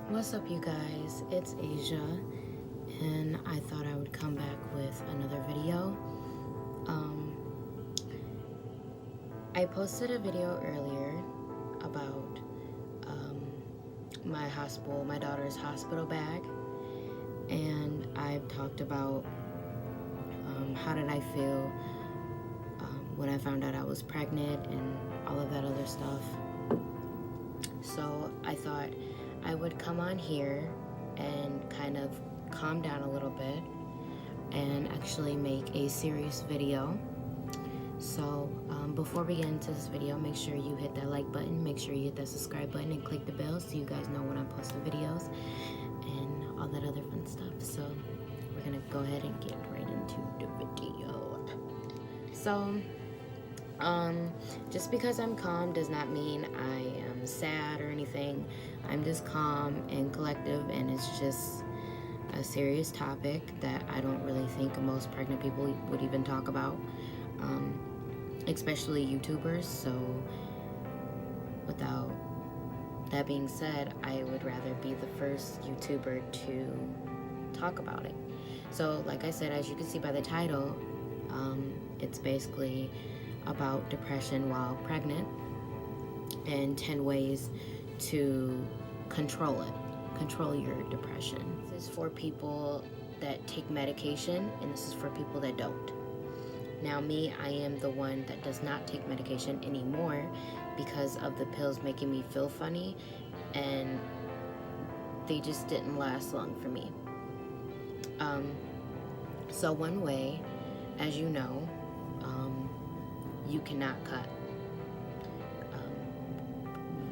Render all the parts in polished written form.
What's up, you guys? It's Asia, and I thought I would come back with another video. I posted a video earlier about my daughter's hospital bag, and I've talked about how did I feel when I found out I was pregnant and all of that other stuff. So I thought I would come on here and kind of calm down a little bit and actually make a serious video. So before we get into this video, make sure you hit that like button, make sure you hit that subscribe button, and click the bell so you guys know when I'm posting videos and all that other fun stuff. So we're gonna go ahead and get right into the video. So just because I'm calm does not mean I am sad or anything. I'm just calm and collective, and it's just a serious topic that I don't really think most pregnant people would even talk about, especially YouTubers. So without that being said, I would rather be the first YouTuber to talk about it. So like I said, as you can see by the title, it's basically about depression while pregnant and 10 ways to control your depression. This is for people that take medication, and this is for people that don't. Now me, I am the one that does not take medication anymore because of the pills making me feel funny, and they just didn't last long for me. So one way, as you know, you cannot cut,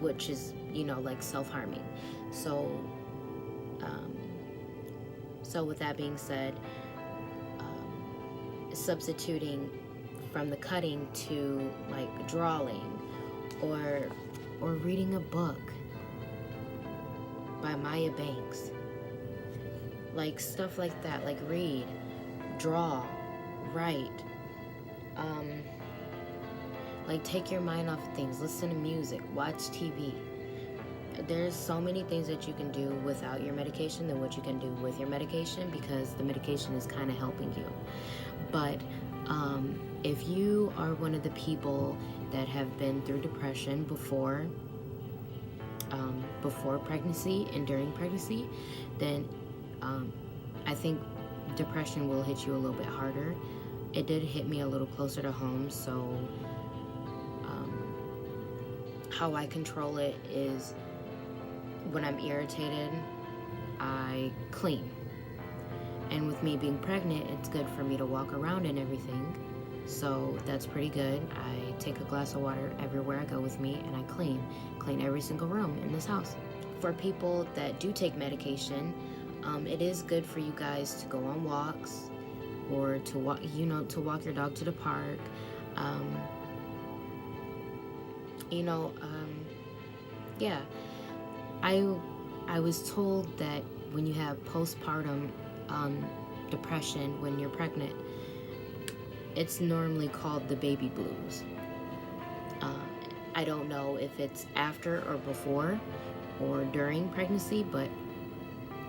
which is, like self-harming. So with that being said, substituting from the cutting to like drawing or reading a book by Maya Banks, like stuff like that, like read, draw, write, like take your mind off of things, listen to music, watch TV. There's so many things that you can do without your medication than what you can do with your medication, because the medication is kind of helping you. But if you are one of the people that have been through depression before pregnancy and during pregnancy, then I think depression will hit you a little bit harder. It did hit me a little closer to home, so how I control it is when I'm irritated, I clean. And with me being pregnant, it's good for me to walk around and everything, so that's pretty good. I take a glass of water everywhere I go with me, and I clean every single room in this house. For people that do take medication, it is good for you guys to go on walks, or to walk, to walk your dog to the park. Yeah, I was told that when you have postpartum depression when you're pregnant, it's normally called the baby blues. I don't know if it's after or before or during pregnancy, but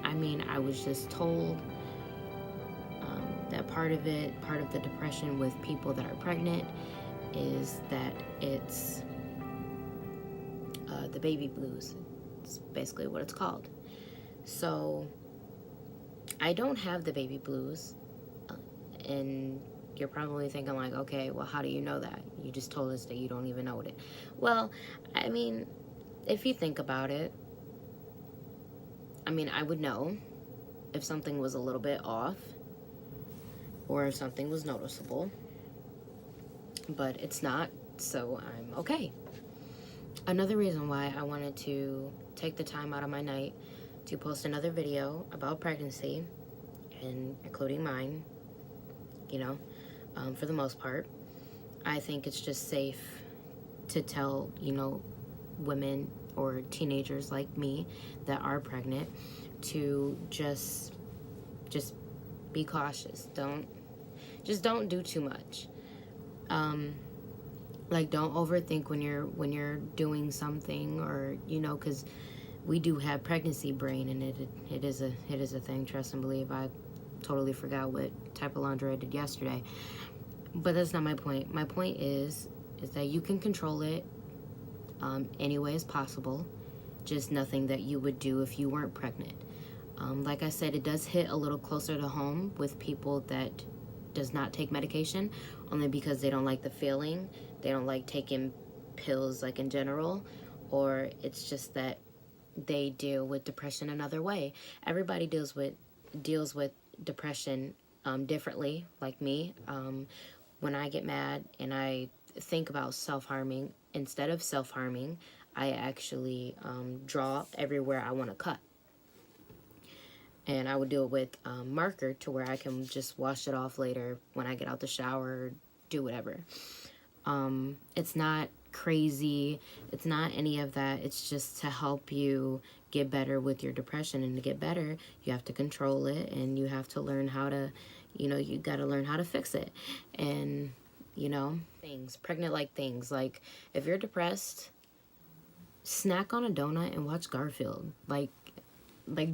I mean, I was just told that part of the depression with people that are pregnant is that it's the baby blues. It's basically what it's called. So I don't have the baby blues, and you're probably thinking like, okay, well, how do you know that? You just told us that you don't even know it. Well, I mean, if you think about it, I mean, I would know if something was a little bit off or if something was noticeable, but it's not, so I'm okay. Another reason why I wanted to take the time out of my night to post another video about pregnancy, and including mine, for the most part, I think it's just safe to tell, women or teenagers like me that are pregnant to just be cautious. Don't do too much. Like, don't overthink when you're doing something, or because we do have pregnancy brain, and it is a thing. Trust and believe. I totally forgot what type of laundry I did yesterday, but that's not my point. My point is that you can control it any way as possible, just nothing that you would do if you weren't pregnant. Like I said, it does hit a little closer to home with people that does not take medication, only because they don't like the feeling, they don't like taking pills like in general, or it's just that they deal with depression another way. Everybody deals with depression differently, like me. When I get mad and I think about self-harming, instead of self-harming, I actually draw everywhere I want to cut. And I would do it with marker to where I can just wash it off later when I get out the shower, do whatever. It's not crazy. It's not any of that. It's just to help you get better with your depression. And to get better, you have to control it, and you have to learn how to, you got to learn how to fix it. And, things, pregnant-like things. Like, if you're depressed, snack on a donut and watch Garfield. Like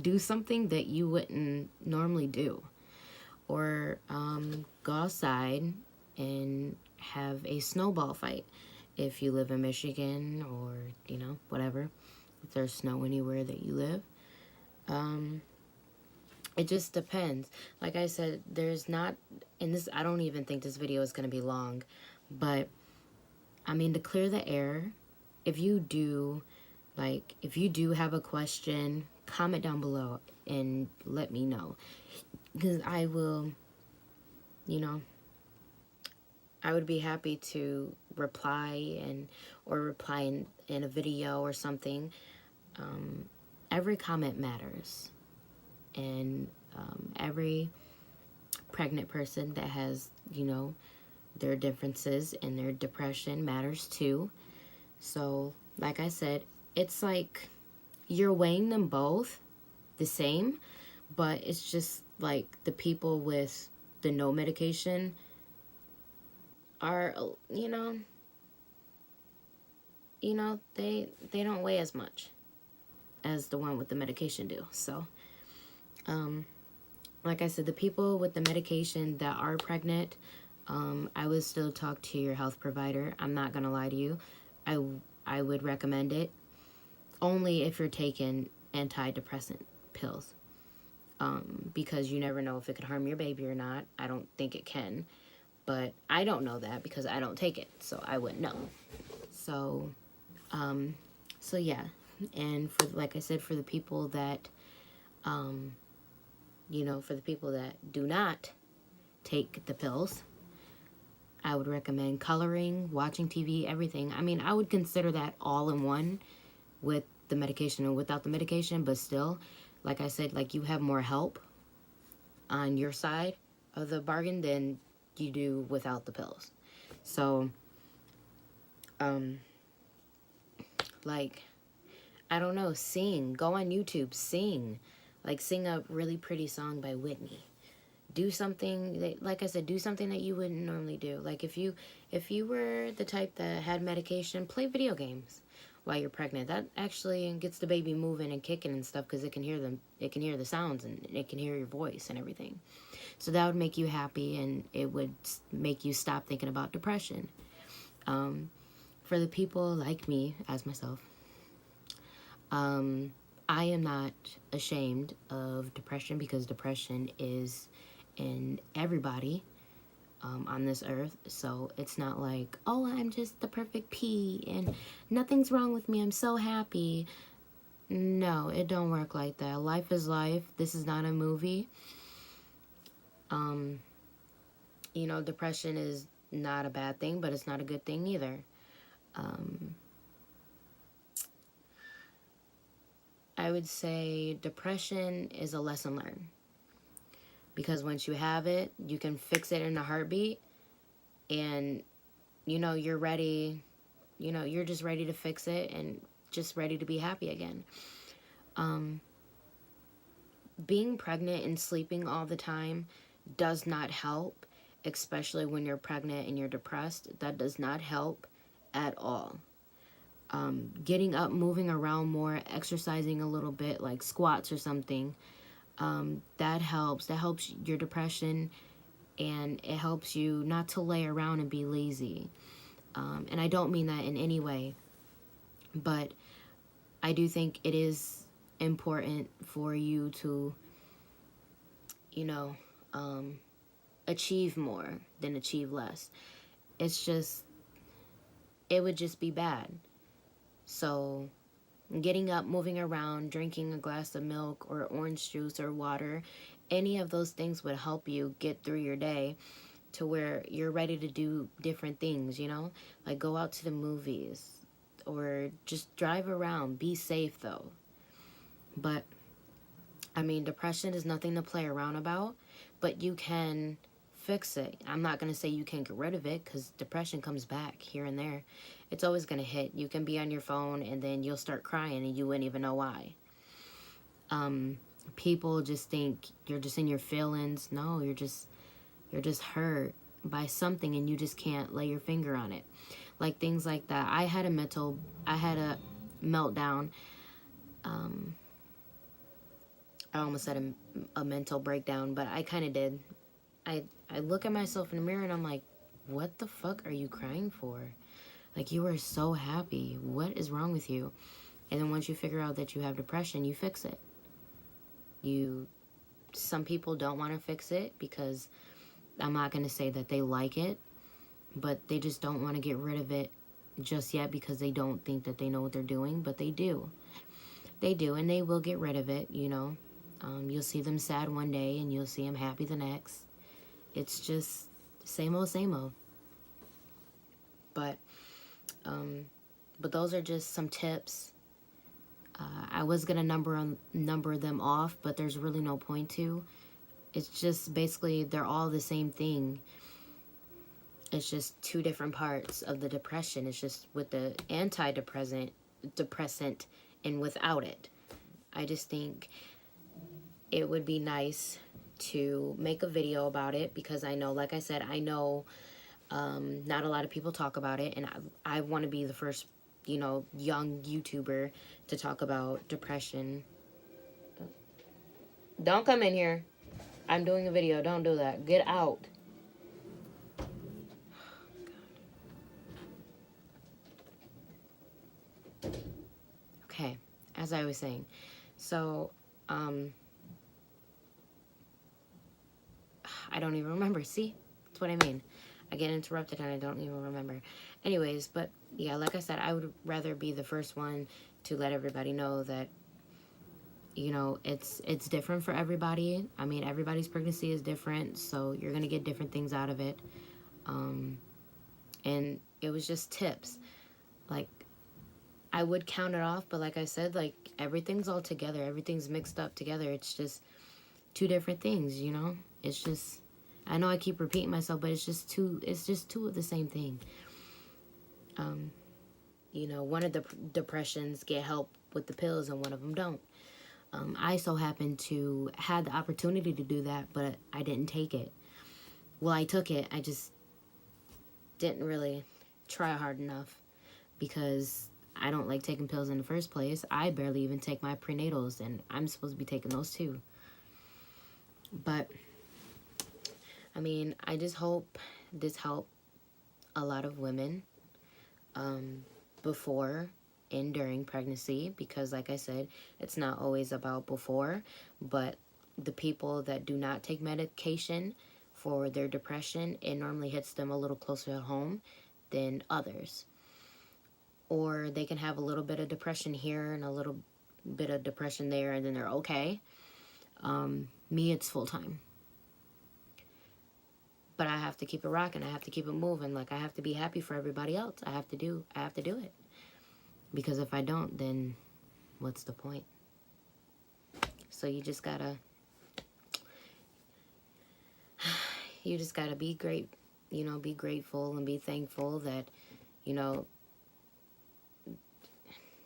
do something that you wouldn't normally do. Or go outside and have a snowball fight if you live in Michigan, or whatever, if there's snow anywhere that you live. It just depends. Like I said, there's not, and this, I don't even think this video is going to be long, but I mean, to clear the air, if you do have a question, comment down below and let me know, because I will, I would be happy to reply in a video or something. Every comment matters, and every pregnant person that has, their differences and their depression matters too. So, like I said, it's like you're weighing them both the same, but it's just like the people with the no medication are, they don't weigh as much as the one with the medication do. So, like I said, the people with the medication that are pregnant, I would still talk to your health provider. I'm not gonna lie to you. I would recommend it only if you're taking antidepressant pills, because you never know if it could harm your baby or not. I don't think it can, but I don't know that because I don't take it, so I wouldn't know. So, so yeah, and like I said, for the people that, for the people that do not take the pills, I would recommend coloring, watching TV, everything. I mean, I would consider that all in one, with the medication and without the medication, but still, like I said, like, you have more help on your side of the bargain than you do without the pills. So, like, I don't know, sing, go on YouTube, sing, like, sing a really pretty song by Whitney. Do something that, like I said, do something that you wouldn't normally do. Like, if you were the type that had medication, play video games while you're pregnant. That actually gets the baby moving and kicking and stuff, because it can hear the sounds, and it can hear your voice and everything. So that would make you happy, and it would make you stop thinking about depression. For the people like me, as myself, I am not ashamed of depression, because depression is in everybody on this earth. So it's not like, oh, I'm just the perfect pea and nothing's wrong with me, I'm so happy. No, it don't work like that. Life is life. This is not a movie. Depression is not a bad thing, but it's not a good thing either. I would say depression is a lesson learned, because once you have it, you can fix it in a heartbeat, and you're ready, you're just ready to fix it and just ready to be happy again. Being pregnant and sleeping all the time does not help, especially when you're pregnant and you're depressed. That does not help at all. Getting up, moving around more, exercising a little bit, like squats or something, that helps. That helps your depression, and it helps you not to lay around and be lazy. And I don't mean that in any way, but I do think it is important for you to, you know, achieve more than achieve less. It's just, it would just be bad. So, getting up, moving around, drinking a glass of milk or orange juice or water, any of those things would help you get through your day to where you're ready to do different things, you know? Like go out to the movies or just drive around. Be safe though. But I mean, depression is nothing to play around about, but you can fix it. I'm not going to say you can't get rid of it because depression comes back here and there. It's always going to hit. You can be on your phone and then you'll start crying and you wouldn't even know why. People just think you're just in your feelings. No, you're just hurt by something and you just can't lay your finger on it. Like things like that. I had a meltdown. I almost said a mental breakdown, but I kind of did. I look at myself in the mirror and I'm like, what the fuck are you crying for? Like, you are so happy. What is wrong with you? And then once you figure out that you have depression, you fix it. Some people don't want to fix it because I'm not going to say that they like it, but they just don't want to get rid of it just yet because they don't think that they know what they're doing, but they do. They do, and they will get rid of it, you know. You'll see them sad one day and you'll see them happy the next. It's just same old, same old. But those are just some tips. I was gonna number them off, but there's really no point to. It's just basically they're all the same thing. It's just two different parts of the depression. It's just with the depressant and without it. I just think it would be nice to make a video about it because I know, like I said, I know not a lot of people talk about it, and I want to be the first, you know, young YouTuber to talk about depression. Don't come in here. I'm doing a video. Don't do that. Get out. Okay, as I was saying, so I don't even remember. See, that's what I mean. I get interrupted and I don't even remember. Anyways, but yeah, like I said, I would rather be the first one to let everybody know that, you know, it's different for everybody. I mean, everybody's pregnancy is different, so you're gonna get different things out of it. And it was just tips. Like, I would count it off, but like I said, like, everything's all together. Everything's mixed up together. It's just two different things, you know? It's just, I know I keep repeating myself, but it's just two of the same thing. You know, one of the depressions get help with the pills and one of them don't. I so happened to had the opportunity to do that, but I didn't take it. Well, I took it. I just didn't really try hard enough because I don't like taking pills in the first place. I barely even take my prenatals, and I'm supposed to be taking those too. But, I mean, I just hope this helped a lot of women before and during pregnancy, because like I said, it's not always about before, but the people that do not take medication for their depression, it normally hits them a little closer to home than others. Or they can have a little bit of depression here and a little bit of depression there, and then they're okay. Me, it's full time. But I have to keep it rocking. I have to keep it moving. Like, I have to be happy for everybody else. I have to do it. Because if I don't, then what's the point? So you just gotta be great, you know, be grateful and be thankful that, you know,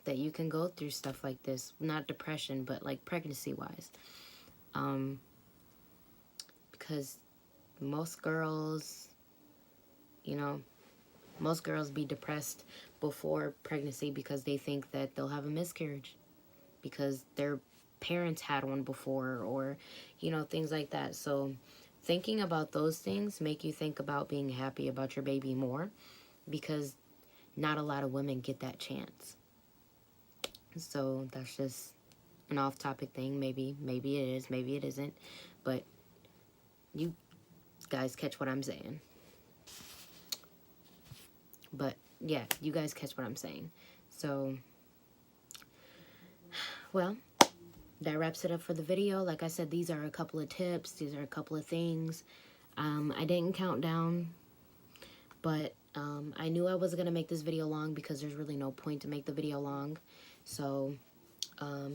that you can go through stuff like this. Not depression, but like pregnancy-wise. Because most girls, you know, Most girls be depressed before pregnancy because they think that they'll have a miscarriage because their parents had one before, or you know, things like that. So thinking about those things make you think about being happy about your baby more, because not a lot of women get that chance. So that's just an off-topic thing. Maybe it is, maybe it isn't, but you guys catch what I'm saying. But yeah, you guys catch what I'm saying. So, well, that wraps it up for the video. Like I said, these are a couple of tips. These are a couple of things. I didn't count down, but I knew I wasn't going to make this video long because there's really no point to make the video long. So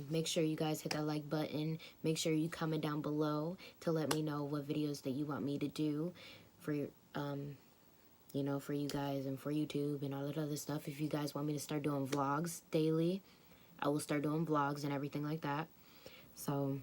make sure you guys hit that like button. Make sure you comment down below to let me know what videos that you want me to do for your, you know, for you guys and for YouTube and all that other stuff. If you guys want me to start doing vlogs daily, I will start doing vlogs and everything like that. So